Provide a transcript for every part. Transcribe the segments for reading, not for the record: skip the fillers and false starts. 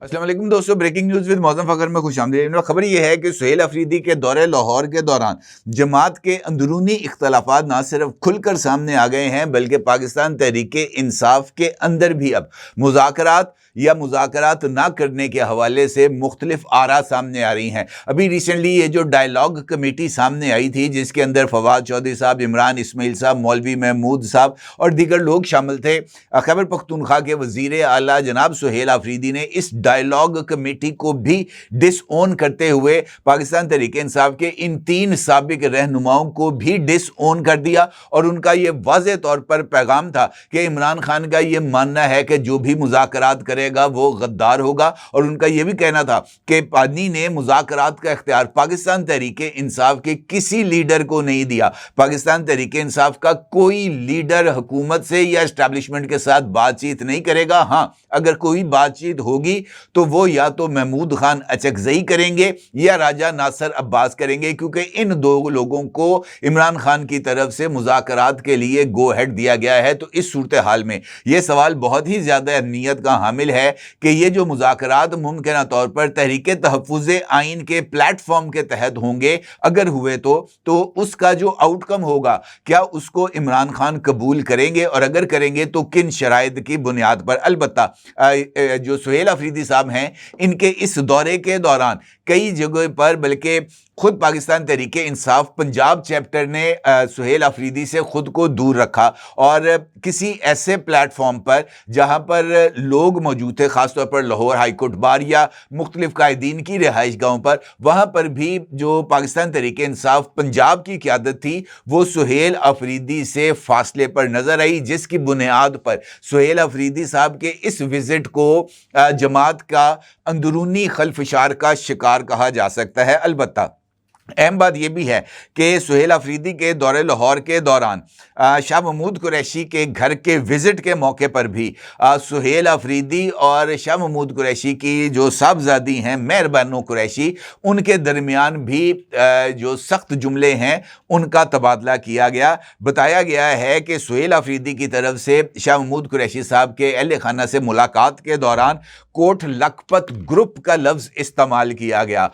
السلام علیکم دوستو، بریکنگ نیوز ود معظم فخر میں خوش آمدید۔ خبر یہ ہے کہ سہیل افریدی کے دورے لاہور کے دوران جماعت کے اندرونی اختلافات نہ صرف کھل کر سامنے آ گئے ہیں بلکہ پاکستان تحریک انصاف کے اندر بھی اب مذاکرات نہ کرنے کے حوالے سے مختلف آراء سامنے آ رہی ہیں۔ ابھی ریسنٹلی یہ جو ڈائیلاگ کمیٹی سامنے آئی تھی جس کے اندر فواد چودھری صاحب، عمران اسماعیل صاحب، مولوی محمود صاحب اور دیگر لوگ شامل تھے، خیبر پختونخوا کے وزیر اعلیٰ جناب سہیل افریدی نے اس ڈائیلاگ کمیٹی کو بھی ڈس اون کرتے ہوئے پاکستان تحریک انصاف کے ان 3 سابق رہنماؤں کو بھی ڈس اون کر دیا، اور ان کا یہ واضح طور پر پیغام تھا کہ عمران خان کا یہ ماننا ہے کہ جو بھی مذاکرات کرے گا وہ غدار ہوگا، اور ان کا یہ بھی کہنا تھا کہ پانی نے مذاکرات کا اختیار پاکستان تحریک انصاف کے کسی لیڈر کو نہیں دیا۔ پاکستان تحریک انصاف کا کوئی لیڈر حکومت سے یا اسٹیبلشمنٹ کے ساتھ بات چیت نہیں کرے گا۔ ہاں، اگر کوئی بات چیت ہوگی تو وہ یا تو محمود خان اچکزئی کریں گے یا راجہ ناصر عباس کریں گے، کیونکہ ان 2 لوگوں کو عمران خان کی طرف سے مذاکرات کے لیے گو ہیڈ دیا گیا ہے۔ تو اس صورتحال میں یہ سوال بہت ہی زیادہ اہمیت کا حامل ہے کہ یہ جو مذاکرات ممکنہ طور پر تحریک تحفظ آئین کے پلیٹ فارم کے تحت ہوں گے، اگر ہوئے تو اس کا جو آؤٹ کم ہوگا، کیا اس کو عمران خان قبول کریں گے، اور اگر کریں گے تو کن شرائط کی بنیاد پر؟ البتہ جو سہیل افریدی صاحب ہیں، ان کے اس دورے کے دوران کئی جگہ پر بلکہ خود پاکستان تحریک انصاف پنجاب چیپٹر نے سہیل افریدی سے خود کو دور رکھا، اور کسی ایسے پلیٹ فارم پر جہاں پر لوگ موجود تھے، خاص طور پر لاہور ہائی کورٹ بار یا مختلف قائدین کی رہائش گاہوں پر، وہاں پر بھی جو پاکستان تحریک انصاف پنجاب کی قیادت تھی وہ سہیل افریدی سے فاصلے پر نظر آئی، جس کی بنیاد پر سہیل افریدی صاحب کے اس وزٹ کو جماعت کا اندرونی خلفشار کا شکار کہا جا سکتا ہے۔ البتہ اہم بات یہ بھی ہے کہ سہیل افریدی کے دورے لاہور کے دوران شاہ محمود قریشی کے گھر کے وزٹ کے موقع پر بھی سہیل افریدی اور شاہ محمود قریشی کی جو صاحبزادی ہیں مہر بانو قریشی، ان کے درمیان بھی جو سخت جملے ہیں ان کا تبادلہ کیا گیا۔ بتایا گیا ہے کہ سہیل افریدی کی طرف سے شاہ محمود قریشی صاحب کے اہل خانہ سے ملاقات کے دوران کوٹ لکھپت گروپ کا لفظ استعمال کیا گیا،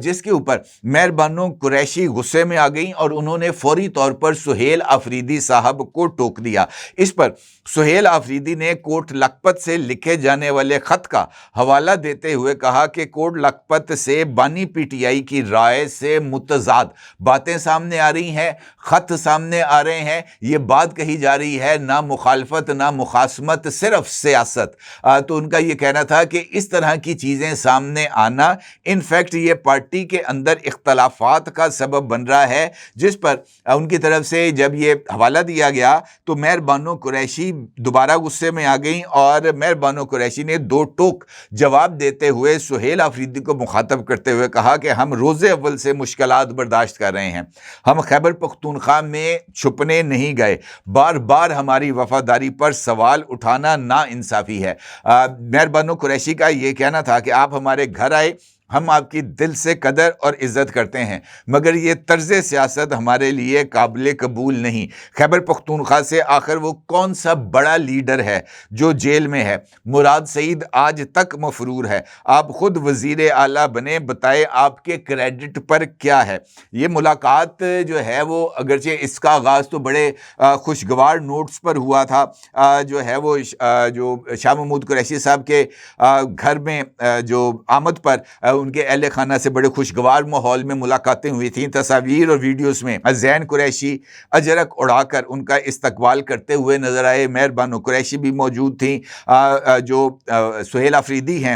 جس کے اوپر مہر بانو قریشی غصے میں آ گئیں اور انہوں نے فوری طور پر سہیل افریدی صاحب کو ٹوک دیا۔ اس پر سہیل افریدی نے کوٹ لکھپت سے لکھے جانے والے خط کا حوالہ دیتے ہوئے کہا کہ کوٹ لکھپت سے بانی پی ٹی آئی کی رائے سے متضاد باتیں سامنے آ رہی ہیں، خط سامنے آ رہے ہیں، یہ بات کہی جا رہی ہے نہ مخالفت نہ مخاصمت، صرف سیاست۔ تو ان کا یہ کہنا تھا کہ اس طرح کی چیزیں سامنے آنا انفیکٹ یہ پارٹی کے اندر اختلافات کا سبب بن رہا ہے، جس پر ان کی طرف سے جب یہ حوالہ دیا گیا تو مہر بانو قریشی دوبارہ غصے میں آ گئیں، اور مہر بانو قریشی نے 2 ٹوک جواب دیتے ہوئے سہیل افریدی کو مخاطب کرتے ہوئے کہا کہ ہم روز اول سے مشکلات برداشت کر رہے ہیں، ہم خیبر پختونخوا میں چھپنے نہیں گئے، بار بار ہماری وفاداری پر سوال اٹھانا نا انصافی ہے۔ مہر بانو قریشی کا یہ کہنا تھا کہ آپ ہمارے گھر آئے، ہم آپ کی دل سے قدر اور عزت کرتے ہیں، مگر یہ طرز سیاست ہمارے لیے قابل قبول نہیں۔ خیبر پختونخوا سے آخر وہ کون سا بڑا لیڈر ہے جو جیل میں ہے؟ مراد سعید آج تک مفرور ہے، آپ خود وزیر اعلیٰ بنے، بتائیں آپ کے کریڈٹ پر کیا ہے؟ یہ ملاقات جو ہے وہ اگرچہ اس کا آغاز تو بڑے خوشگوار نوٹس پر ہوا تھا، جو ہے وہ جو شاہ محمود قریشی صاحب کے گھر میں جو آمد پر ان کے اہل خانہ سے بڑے خوشگوار ماحول میں ملاقاتیں ہوئی تھیں۔ تصاویر اور ویڈیوز میں زین قریشی اجرک اڑا کر ان کا استقبال کرتے ہوئے نظر آئے، مہر بانو قریشی بھی موجود تھیں، جو سہیل افریدی ہیں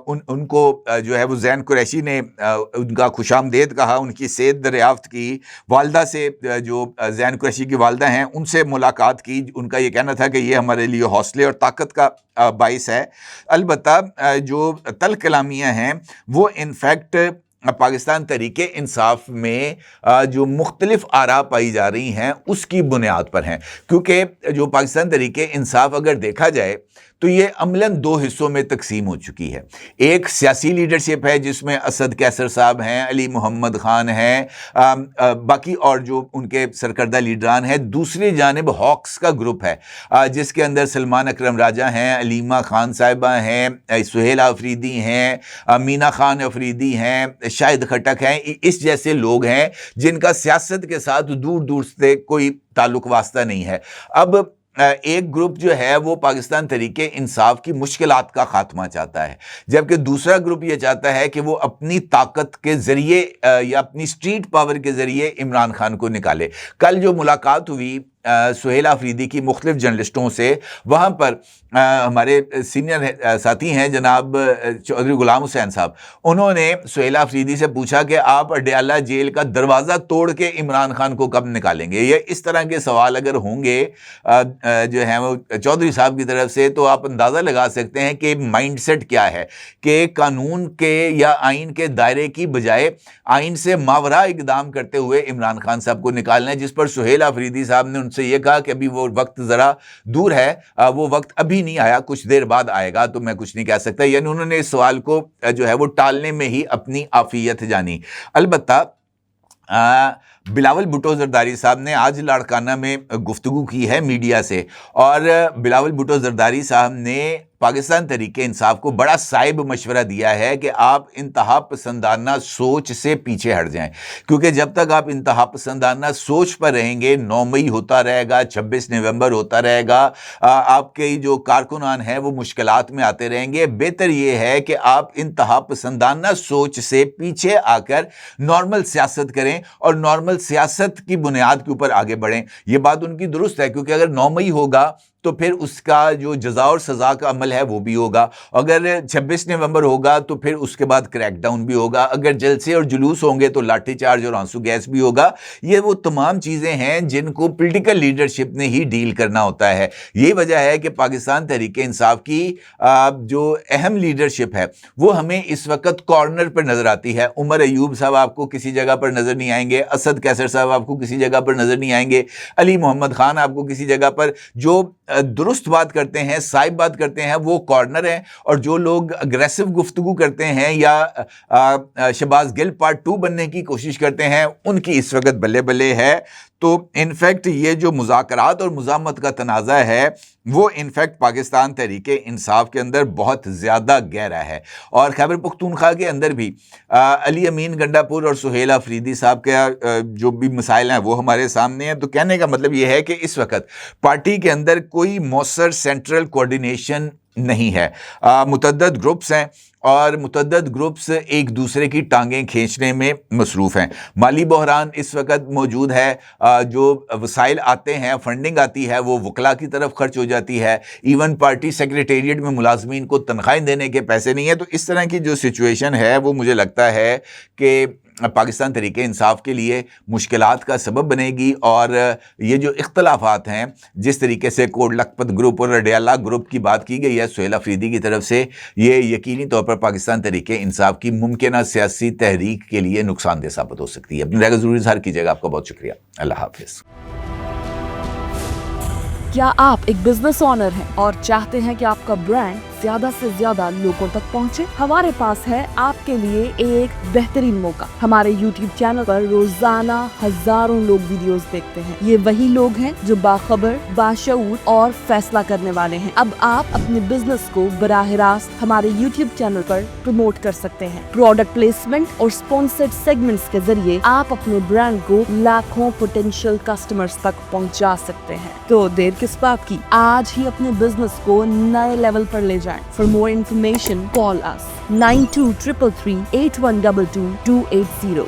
ان کو جو ہے وہ زین قریشی نے ان کا خوش آمدید کہا، ان کی صحت دریافت کی، والدہ سے جو زین قریشی کی والدہ ہیں ان سے ملاقات کی، ان کا یہ کہنا تھا کہ یہ ہمارے لیے حوصلے اور طاقت کا باعث ہے۔ البتہ جو تلخ کلامیاں ہیں وہ انفیکٹ पाकिस्तान तहरीके इंसाफ में जो मुख्तलिफ आरा पाई जा रही हैं उसकी बुनियाद पर हैं, क्योंकि जो पाकिस्तान तहरीके इंसाफ अगर देखा जाए तो ये अमलन दो हिस्सों में तकसीम हो चुकी है। एक सियासी लीडरशिप है जिसमें असद कैसर साहब हैं, अली मोहम्मद खान हैं, बाकी और जो उनके सरकर्दा लीडरान हैं। दूसरी जानिब हॉक्स का ग्रुप है जिसके अंदर सलमान अकरम राजा हैं, अलीमा खान साहिबा हैं, सुहेला अफरीदी हैं, मीना खान अफरीदी हैं, शाहिद खटक हैं। इस जैसे लोग हैं जिनका सियासत के साथ दूर दूर से कोई ताल्लुक वास्ता नहीं है। अब एक ग्रुप जो है वो पाकिस्तान तहरीके इंसाफ की मुश्किलात का खात्मा चाहता है, जबकि दूसरा ग्रुप ये चाहता है कि वो अपनी ताकत के जरिए या अपनी स्ट्रीट पावर के जरिए इमरान खान को निकाले। कल जो मुलाकात हुई सुहेला अफरीदी की मुख्तलिफ जर्नलिस्टों से, वहाँ पर हमारे सीनियर साथी हैं जनाब चौधरी गुलाम हुसैन साहब, उन्होंने सुहेला अफरीदी से पूछा कि आप अडयाला जेल का दरवाज़ा तोड़ के इमरान खान को कब निकालेंगे। ये इस तरह के सवाल अगर होंगे जो हैं वो चौधरी साहब की तरफ से, तो आप अंदाज़ा लगा सकते हैं कि माइंडसेट क्या है कि कानून के या आइन के दायरे की बजाय आइन से मावरा इकदाम करते हुए इमरान खान साहब को निकालना है, जिस पर सुहेला अफरीदी साहब ने उनसे ये कहा कि अभी वो वक्त ज़रा दूर है, वो वक्त अभी नहीं आया, कुछ देर बाद आएगा, तो मैं कुछ नहीं कह सकता। यानी उन्होंने इस सवाल को जो है वो टालने में ही अपनी आफियत जानी। अलबत्ता बिलावल भुट्टो जरदारी साहब ने आज लाड़काना में गुफ्तगू की है मीडिया से, और बिलावल भुट्टो जरदारी साहब ने पाकिस्तान तहरीके इंसाफ को बड़ा साइब मशवरा दिया है कि आप इंतहा पसंदाना सोच से पीछे हट जाएं, क्योंकि जब तक आप इंतहा पसंदाना सोच पर रहेंगे 9 मई होता रहेगा, 26 नवंबर होता रहेगा, आपके जो कारकुनान हैं वो मुश्किलात में आते रहेंगे। बेहतर ये है कि आप इंतहा पसंदाना सोच से पीछे आकर नॉर्मल सियासत करें और नॉर्मल सियासत की बुनियाद के ऊपर आगे बढ़ें। ये बात उनकी दुरुस्त है, क्योंकि अगर 9 मई होगा तो फिर उसका जो जज़ा और सज़ा का अमल है वो भी होगा, अगर 26 नवंबर होगा तो फिर उसके बाद क्रैकडाउन भी होगा, अगर जलसे और जुलूस होंगे तो लाठी चार्ज और आंसू गैस भी होगा। ये वो तमाम चीज़ें हैं जिनको पॉलिटिकल लीडरशिप ने ही डील करना होता है। यही वजह है कि पाकिस्तान तहरीके इंसाफ की जो अहम लीडरशिप है वो हमें इस वक्त कॉर्नर पर नज़र आती है। उमर अयूब साहब आपको किसी जगह पर नज़र नहीं आएंगे, असद कैसर साहब आपको किसी जगह पर नज़र नहीं आएंगे, अली मोहम्मद खान आपको किसी जगह पर, जो दुरुस्त बात करते हैं, साइब बात करते हैं, वो कॉर्नर हैं, और जो लोग अग्रेसिव गुफ्तगू करते हैं या शहबाज गिल पार्ट 2 बनने की कोशिश करते हैं, उनकी इस वक्त बल्ले बल्ले है। तो इनफैक्ट ये जो मुज़ाकरात और मुज़ामत का तनाज़ा है वो इनफैक्ट पाकिस्तान तहरीके इंसाफ के अंदर बहुत ज़्यादा गहरा है, और खैबर पख्तूनख्वा के अंदर भी अली अमीन गंडापुर और सुहेला अफरीदी साहब का जो भी मसाइल हैं वो हमारे सामने हैं। तो कहने का मतलब ये है कि इस वक्त पार्टी के अंदर कोई मौसर सेंट्रल कोऑर्डिनेशन नहीं है। मुतअद्दिद ग्रुप्स हैं और मुतअद्दिद ग्रुप्स एक दूसरे की टांगें खींचने में मसरूफ़ हैं। माली बहरान इस वक्त मौजूद है, जो वसाइल आते हैं, फंडिंग आती है, वो वकला की तरफ खर्च हो जाती है। इवन पार्टी सेक्रेटेरिएट में मुलाजमीन को तनख्वाहें देने के पैसे नहीं है। तो इस तरह की जो सिचुएशन है वो मुझे लगता है कि पाकिस्तान तहरीके इंसाफ के लिए मुश्किलात का सबब बनेगी, और ये जो इख्तलाफात हैं, जिस तरीके से कोट लखपत ग्रुप और अडयाला ग्रुप की बात की गई है सुहेला अफरीदी की तरफ से, ये यकीनी तौर पर पाकिस्तान तहरीके इंसाफ की मुमकिन सियासी तहरीक के लिए नुकसानदेह साबित हो सकती है। अपनी राय ज़रूर इज़हार कीजिएगा। आपका बहुत शुक्रिया। अल्लाह हाफिज़। क्या आप एक बिजनेस ओनर हैं और चाहते हैं कि आपका ब्रांड ज्यादा से ज्यादा लोगों तक पहुंचे? हमारे पास है आपके लिए एक बेहतरीन मौका। हमारे YouTube चैनल पर रोजाना हजारों लोग वीडियोस देखते हैं। ये वही लोग हैं जो बाखबर, बाशऊर और फैसला करने वाले हैं। अब आप अपने बिजनेस को बराह रास्त हमारे YouTube चैनल पर प्रमोट कर सकते हैं। प्रोडक्ट प्लेसमेंट और स्पॉन्सर्ड सेगमेंट्स के जरिए आप अपने ब्रांड को लाखों पोटेंशियल कस्टमर्स तक पहुंचा सकते हैं। तो देर किस बात की, आज ही अपने बिजनेस को नए लेवल पर ले जाएं। For more information, call us 9233 8122 280.